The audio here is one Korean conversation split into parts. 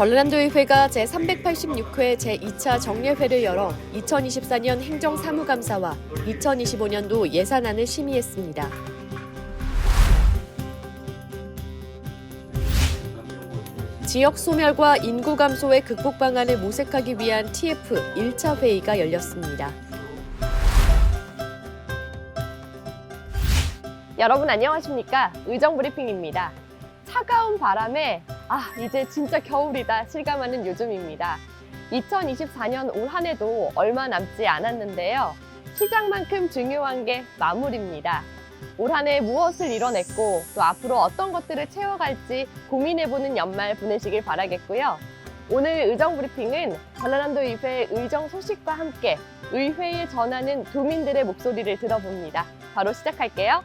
전라남도의회가 제386회 제2차 정례회를 열어 2024년 행정사무감사와 2025년도 예산안을 심의했습니다. 지역 소멸과 인구 감소의 극복 방안을 모색하기 위한 TF 1차 회의가 열렸습니다. 여러분 안녕하십니까? 의정브리핑입니다. 차가운 바람에 이제 진짜 겨울이다 실감하는 요즘입니다. 2024년 올 한 해도 얼마 남지 않았는데요. 시작만큼 중요한 게 마무리입니다. 올 한 해 무엇을 이뤄냈고 또 앞으로 어떤 것들을 채워갈지 고민해보는 연말 보내시길 바라겠고요. 오늘 의정브리핑은 전라남도의회 의정 소식과 함께 의회에 전하는 도민들의 목소리를 들어봅니다. 바로 시작할게요.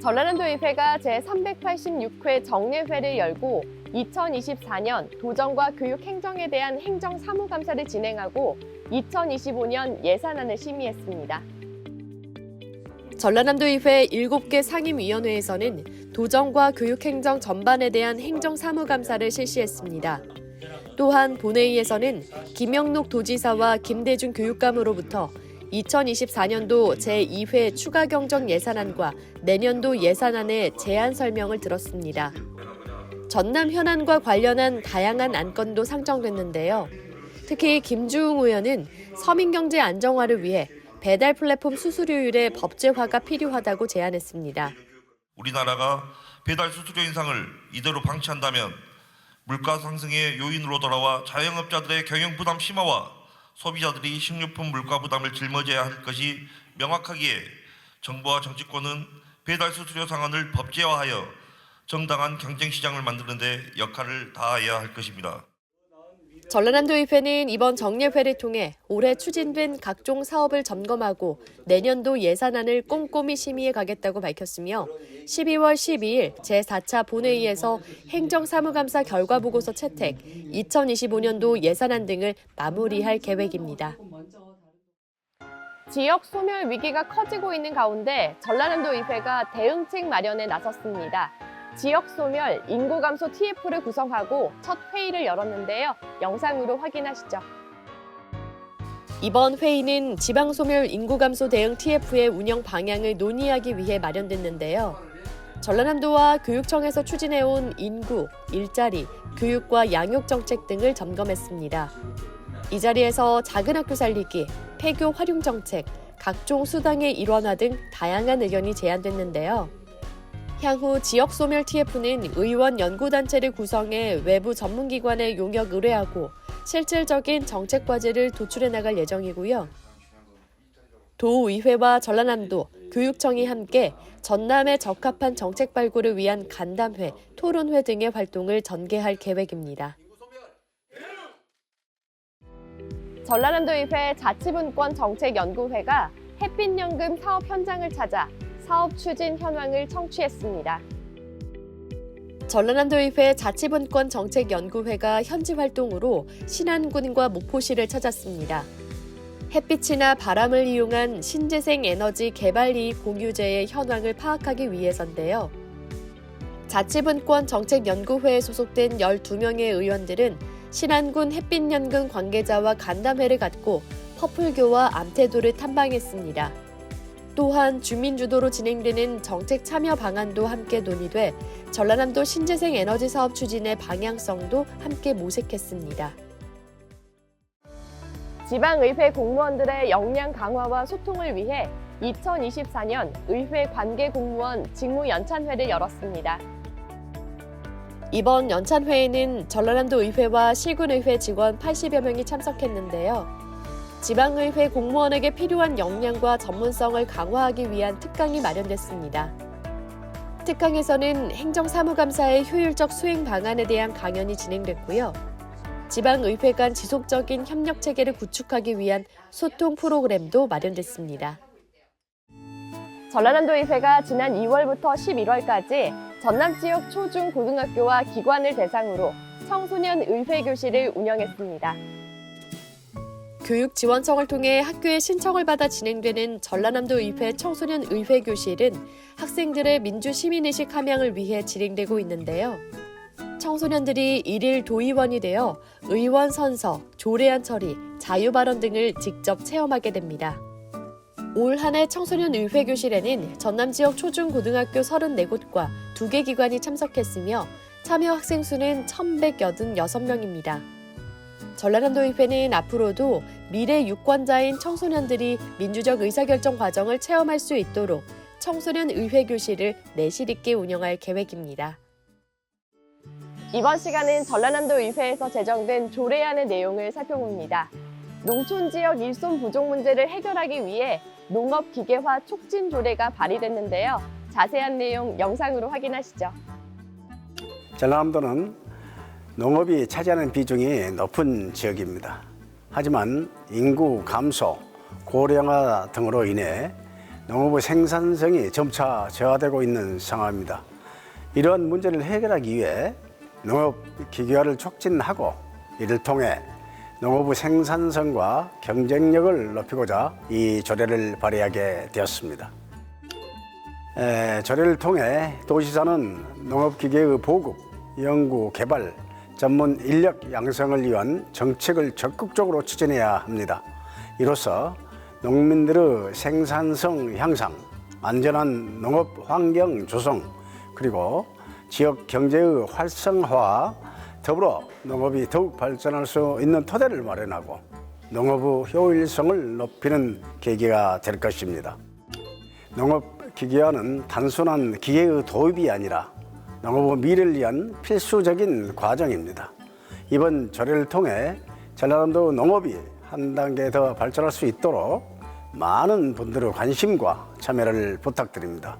전라남도의회가 제386회 정례회를 열고 2024년 도정과 교육 행정에 대한 행정사무감사를 진행하고 2025년 예산안을 심의했습니다. 전라남도의회 7개 상임위원회에서는 도정과 교육행정 전반에 대한 행정사무감사를 실시했습니다. 또한 본회의에서는 김영록 도지사와 김대중 교육감으로부터 2024년도 제2회 추가경정 예산안과 내년도 예산안의 제안 설명을 들었습니다. 전남 현안과 관련한 다양한 안건도 상정됐는데요. 특히 김주웅 의원은 서민경제 안정화를 위해 배달 플랫폼 수수료율의 법제화가 필요하다고 제안했습니다. 우리나라가 배달 수수료 인상을 이대로 방치한다면 물가 상승의 요인으로 돌아와 자영업자들의 경영 부담 심화와 소비자들이 식료품 물가 부담을 짊어져야 할 것이 명확하기에 정부와 정치권은 배달 수수료 상한을 법제화하여 정당한 경쟁 시장을 만드는 데 역할을 다해야 할 것입니다. 전라남도의회는 이번 정례회를 통해 올해 추진된 각종 사업을 점검하고 내년도 예산안을 꼼꼼히 심의해 가겠다고 밝혔으며 12월 12일 제4차 본회의에서 행정사무감사 결과보고서 채택, 2025년도 예산안 등을 마무리할 계획입니다. 지역 소멸 위기가 커지고 있는 가운데 전라남도의회가 대응책 마련에 나섰습니다. 지역 소멸, 인구 감소 TF를 구성하고 첫 회의를 열었는데요. 영상으로 확인하시죠. 이번 회의는 지방소멸 인구 감소 대응 TF의 운영 방향을 논의하기 위해 마련됐는데요. 전라남도와 교육청에서 추진해온 인구, 일자리, 교육과 양육 정책 등을 점검했습니다. 이 자리에서 작은 학교 살리기, 폐교 활용 정책, 각종 수당의 일원화 등 다양한 의견이 제안됐는데요. 향후 지역소멸 TF는 의원 연구단체를 구성해 외부 전문기관에 용역 의뢰하고 실질적인 정책 과제를 도출해 나갈 예정이고요. 도의회와 전라남도, 교육청이 함께 전남에 적합한 정책 발굴을 위한 간담회, 토론회 등의 활동을 전개할 계획입니다. 전라남도의회 자치분권 정책연구회가 햇빛연금 사업 현장을 찾아 사업 추진 현황을 청취했습니다. 전라남도의회 자치분권 정책연구회가 현지 활동으로 신안군과 목포시를 찾았습니다. 햇빛이나 바람을 이용한 신재생 에너지 개발 이익 공유제의 현황을 파악하기 위해서인데요. 자치분권 정책연구회에 소속된 12명의 의원들은 신안군 햇빛연금 관계자와 간담회를 갖고 퍼플교와 암태도를 탐방했습니다. 또한 주민 주도로 진행되는 정책 참여 방안도 함께 논의돼 전라남도 신재생 에너지 사업 추진의 방향성도 함께 모색했습니다. 지방의회 공무원들의 역량 강화와 소통을 위해 2024년 의회 관계 공무원 직무 연찬회를 열었습니다. 이번 연찬회에는 전라남도 의회와 시군의회 직원 80여 명이 참석했는데요. 지방의회 공무원에게 필요한 역량과 전문성을 강화하기 위한 특강이 마련됐습니다. 특강에서는 행정사무감사의 효율적 수행 방안에 대한 강연이 진행됐고요. 지방의회 간 지속적인 협력체계를 구축하기 위한 소통 프로그램도 마련됐습니다. 전라남도의회가 지난 2월부터 11월까지 전남 지역 초중 고등학교와 기관을 대상으로 청소년 의회 교실을 운영했습니다. 교육지원청을 통해 학교에 신청을 받아 진행되는 전라남도 의회 청소년 의회 교실은 학생들의 민주시민의식 함양을 위해 진행되고 있는데요. 청소년들이 일일 도의원이 되어 의원 선서, 조례안 처리, 자유발언 등을 직접 체험하게 됩니다. 올 한 해 청소년 의회 교실에는 전남 지역 초중고등학교 34곳과 2개 기관이 참석했으며 참여 학생 수는 1,186명입니다. 전라남도 의회는 앞으로도 미래 유권자인 청소년들이 민주적 의사결정 과정을 체험할 수 있도록 청소년 의회 교실을 내실 있게 운영할 계획입니다. 이번 시간은 전라남도 의회에서 제정된 조례안의 내용을 살펴봅니다. 농촌 지역 일손 부족 문제를 해결하기 위해 농업 기계화 촉진 조례가 발의됐는데요. 자세한 내용 영상으로 확인하시죠. 전라남도는 농업이 차지하는 비중이 높은 지역입니다. 하지만 인구 감소, 고령화 등으로 인해 농업의 생산성이 점차 저하되고 있는 상황입니다. 이러한 문제를 해결하기 위해 농업 기계화를 촉진하고 이를 통해 농업의 생산성과 경쟁력을 높이고자 이 조례를 발의하게 되었습니다. 조례를 통해 도지사는 농업기계의 보급, 연구, 개발, 전문 인력 양성을 위한 정책을 적극적으로 추진해야 합니다. 이로써 농민들의 생산성 향상, 안전한 농업 환경 조성, 그리고 지역 경제의 활성화와 더불어 농업이 더욱 발전할 수 있는 토대를 마련하고 농업의 효율성을 높이는 계기가 될 것입니다. 농업 기계화는 단순한 기계의 도입이 아니라 농업의 미래를 위한 필수적인 과정입니다. 이번 조례를 통해 전라남도 농업이 한 단계 더 발전할 수 있도록 많은 분들의 관심과 참여를 부탁드립니다.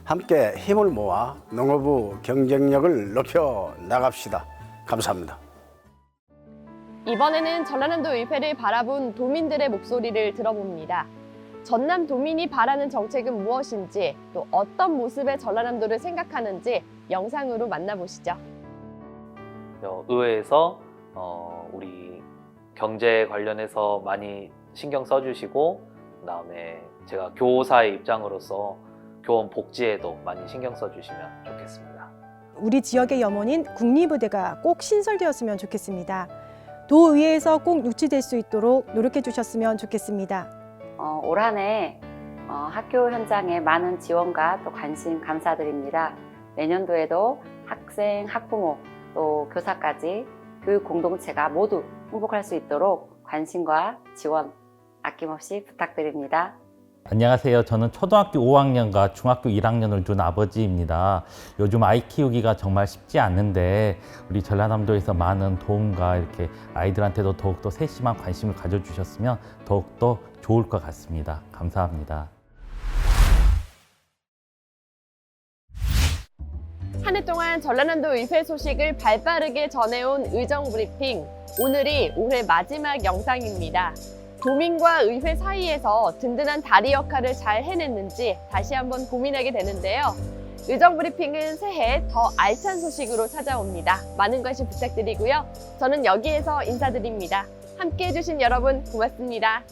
함께 힘을 모아 농업의 경쟁력을 높여 나갑시다. 감사합니다. 이번에는 전라남도 의회를 바라본 도민들의 목소리를 들어봅니다. 전남 도민이 바라는 정책은 무엇인지, 또 어떤 모습의 전라남도를 생각하는지 영상으로 만나보시죠. 의회에서 우리 경제 관련해서 많이 신경 써주시고, 그다음에 제가 교사의 입장으로서 교원 복지에도 많이 신경 써주시면 좋겠습니다. 우리 지역의 염원인 국리부대가 꼭 신설되었으면 좋겠습니다. 도의회에서 꼭 유치될 수 있도록 노력해 주셨으면 좋겠습니다. 올 한 해 학교 현장에 많은 지원과 또 관심 감사드립니다. 내년도에도 학생, 학부모, 또 교사까지 교육 공동체가 모두 행복할 수 있도록 관심과 지원 아낌없이 부탁드립니다. 안녕하세요. 저는 초등학교 5학년과 중학교 1학년을 둔 아버지입니다. 요즘 아이 키우기가 정말 쉽지 않은데 우리 전라남도에서 많은 도움과 이렇게 아이들한테도 더욱더 세심한 관심을 가져주셨으면 더욱더 좋을 것 같습니다. 감사합니다. 한 해 동안 전라남도 의회 소식을 발빠르게 전해온 의정브리핑. 오늘이 올해 마지막 영상입니다. 도민과 의회 사이에서 든든한 다리 역할을 잘 해냈는지 다시 한번 고민하게 되는데요. 의정브리핑은 새해 더 알찬 소식으로 찾아옵니다. 많은 관심 부탁드리고요. 저는 여기에서 인사드립니다. 함께해 주신 여러분 고맙습니다.